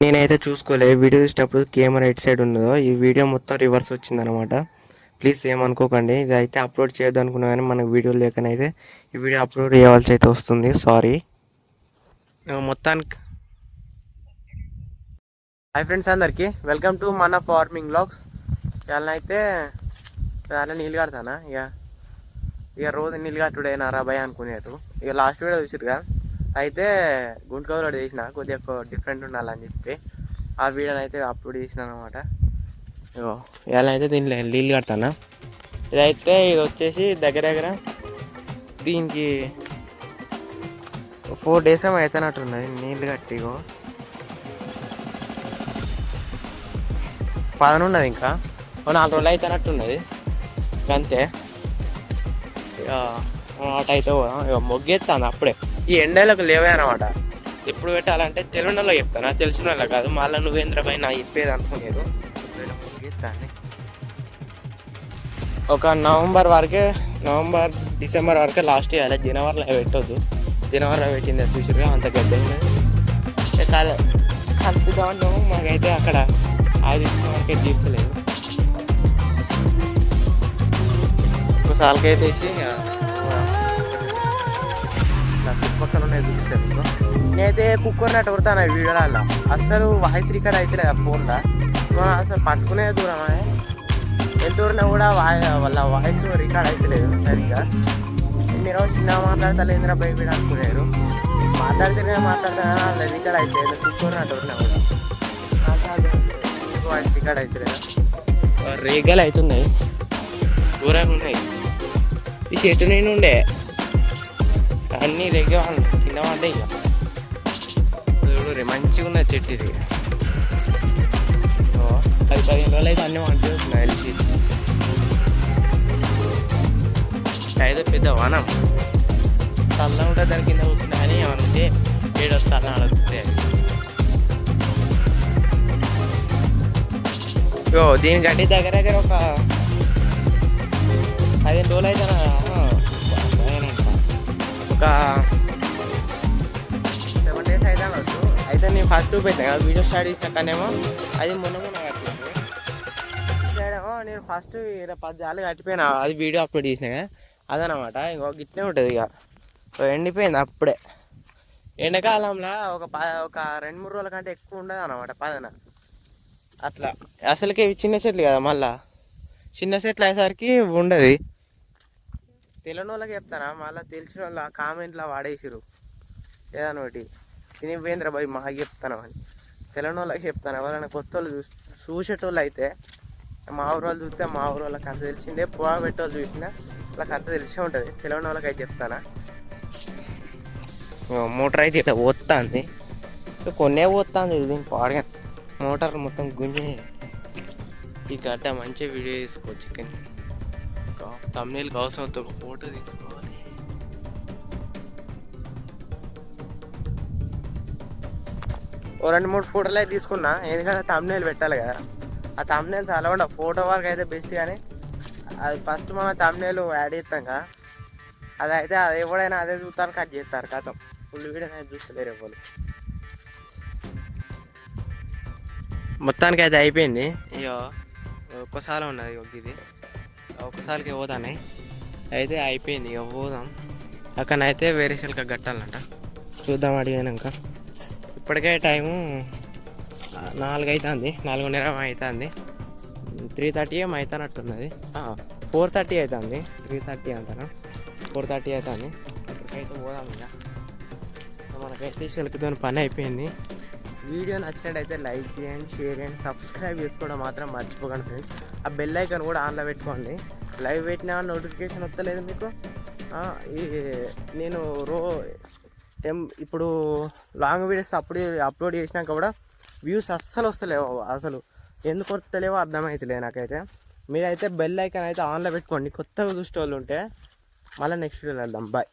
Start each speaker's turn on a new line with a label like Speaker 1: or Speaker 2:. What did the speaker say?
Speaker 1: నేనైతే చూసుకోలే వీడియో చూసేటప్పుడు కెమెరా ఎటు సైడ్ ఉందో ఈ వీడియో మొత్తం రివర్స్ వచ్చిందనమాట. ప్లీజ్ ఏమనుకోకండి. ఇది అయితే అప్లోడ్ చేయొద్దు అనుకున్నా కానీ మనకు వీడియో లేకనైతే ఈ వీడియో అప్లోడ్ చేయవలసి అయితే వస్తుంది. సారీ. మొత్తానికి హాయ్ ఫ్రెండ్స్, అందరికీ వెల్కమ్ టు మన ఫార్మింగ్ వ్లాగ్స్. ఇవాళ అయితే అలా నీళ్ళు కడతానా ఇక రోజు నీళ్ళు కట్టుడైనా రాబాయ్ అనుకునేటు. ఇక లాస్ట్ వీడియో చూసిరుగా, అయితే గుంటకవరు చేసిన కొద్దిగా డిఫరెంట్ ఉండాలని చెప్పి ఆ వీడియోని అయితే అప్లోడ్ చేసిన అనమాట. ఇవాళ అయితే దీంట్లో నీళ్ళు కడతానా. ఇది వచ్చేసి దగ్గర దగ్గర దీనికి 4 days ఏమో అవుతున్నట్టున్నది నీళ్ళు కట్టి. 10 ఉన్నది, ఇంకా 4 రోజులు అవుతున్నట్టున్నది అంతే. అటు అయితే ఇక మొగ్గెత్తాను అప్పుడే. ఈ ఎండలకు లేవే అనమాట. ఎప్పుడు పెట్టాలంటే తెలియనలో చెప్తాను, తెలిసిన వాళ్ళ కాదు. మళ్ళీ నువ్వేంద్రపై నాకు చెప్పేది అనుకునేది. మొగ్గెత్తాను ఒక నవంబర్ డిసెంబర్ వరకే లాస్ట్ ఇవ్వాలి. జనవరిలో పెట్టొద్దు. జనవరిలో పెట్టింది చూసిరుగా, అంత గడ్డ కలుపుదాం. మాకైతే అక్కడ అది తీసుకున్న వరకే తీర్చలేదు. ఒకసారికైతే వేసి చుట్టుపక్కల ఉన్నాయి చూస్తాను. నేనైతే కుక్కర్ నెట్ కొడతాను వీడియోలలో. అస్సలు వాయిస్ రికార్డ్ అయితే లేదు ఫోన్లో. అసలు పట్టుకునే దూరమా, ఎంత దూరం కూడా వాళ్ళ వాయిస్ రికార్డ్ అయితే లేదు సరిగ్గా. మీరు చిన్నగా మాట్లాడతా లేదురా బయట వీడు అనుకునేరు. మాట్లాడితేనే మాట్లాడతానా వాళ్ళ రికార్డ్ అయితే లేదు. కుక్కర్ నెట్ కొట్టినా కూడా వాయిస్ రికార్డ్ అయితే లేదు. రేగలు అవుతున్నాయి, దూరంగా ఉన్నాయి. ఈ చెట్టు నేను ఉండే అన్నీ రేగే కింద పడ్డాయి. ఇక చూడు మంచిగా ఉన్నది చెట్టు ఇది. 10-15 రోజులు అయితే అన్నీ వంట చూస్తున్నాయి తెలిసి. అయితే పెద్ద వనం చల్ల ఉంటుంది, దాని కింద కూర్చున్నా కానీ ఏమనుంటే 7 వస్తాను అడుగుతుంది. దీని గడ్డి దగ్గర దగ్గర ఒక 15 రోజులు అయితే ఒక 7 days అయితే అనవచ్చు. అయితే నేను ఫస్ట్ చూపెట్టాను కదా వీడియో స్టార్ట్ చేసినాకనేమో అది మొన్న కట్టింది. నేను ఫస్ట్ 10 జాలు కట్టిపోయినా, అది వీడియో అప్లోడ్ చేసినా కదా అదనమాట. ఇంకొక గిట్లే ఉంటుంది. ఇక ఎండిపోయింది అప్పుడే. ఎండాకాలంలో ఒక 2-3 రోజుల కంటే ఎక్కువ ఉండదు అనమాట పదన. అట్లా అసలుకి చిన్న చెట్లు కదా, మళ్ళా చిన్న చెట్లు అయ్యేసరికి ఉండదు. తెలియని వాళ్ళకి చెప్తారా, మళ్ళీ తెలిసిన వాళ్ళ కామెంట్లో వాడేసిరు ఏదన్నా ఒకటి తినిపోయింద్ర బాయ్ మాకు చెప్తాను అని. తెలియని వాళ్ళకి చెప్తాను. ఎవరైనా కొత్త వాళ్ళు చూసేటోళ్ళు అయితే మా ఊరు వాళ్ళు చూస్తే మా ఊరు వాళ్ళకి అంత తెలిసిందే. పోగా పెట్టేవాళ్ళు చూసినా వాళ్ళకి అంత తెలిసే ఉంటుంది. తెలియని వాళ్ళకి అయితే చెప్తానా. మోటార్ అయితే ఇట్లా పోతుంది, కొన్నే పోతుంది. దీన్ని పాడగా మోటార్ మొత్తం గుంజి ఈ గడ్డ మంచిగా వీడియో తీసుకోవచ్చు. చికెన్ తమ్నేల్కి అవసరం ఒక ఫోటో తీసుకోవాలి. ఓ 2-3 ఫోటోలు అయితే తీసుకున్నా, ఎందుకంటే తమ్నేల్ పెట్టాలి కదా. ఆ తమ్నేల్ చాలా ఉండ ఫోటో వరకు అయితే బెస్ట్, కానీ అది ఫస్ట్ మనం తమ్నేల్ యాడ్ చేస్తాం కదా, అది అయితే అది ఎవడైనా అదే చూస్తాను కట్ చేస్తారు. కథం ఫుల్ వీడియో అయితే చూస్తలేరు ఎవరు. మొత్తానికి అయితే అయిపోయింది. ఇక ఒక్కసారి ఉన్నది ఇది, ఒక్కసారికి పోతానే అయితే అయిపోయింది. ఇక పోదాం. అక్కడనైతే వేరే శిల్క కట్టాలంట, చూద్దాం అడిగాక. ఇప్పటికే టైము 4 అవుతుంది, 4:30 అవుతుంది. 3:30 ఏమో అవుతున్నట్టున్నది. 4:30 అవుతుంది, 3:30 అంటాను. 4:30 అవుతుంది. ఇప్పటికైతే పోదాం. ఇక మనకైతే శిల్కతో పని అయిపోయింది. వీడియో నచ్చినట్టయితే లైక్ చేయండి, షేర్ చేయండి, సబ్స్క్రైబ్ చేసుకోవడం మాత్రం మర్చిపోకండి ఫ్రెండ్స్. ఆ బెల్ ఐకాన్ కూడా ఆన్లో పెట్టుకోండి. లైవ్ పెట్టినా నోటిఫికేషన్ వస్తలేదు మీకు. నేను ఇప్పుడు లాంగ్ వీడియోస్ అప్లోడ్ చేసినాక కూడా వ్యూస్ అస్సలు వస్తలేవు. అసలు ఎందుకు వస్తలేవో అర్థమవుతలేదు నాకైతే. మీరైతే బెల్ ఐకాన్ అయితే ఆన్లో పెట్టుకోండి. కొత్తగా చూసే వాళ్ళు ఉంటే. మళ్ళీ నెక్స్ట్ వీడియోలో వెళ్దాం. బాయ్.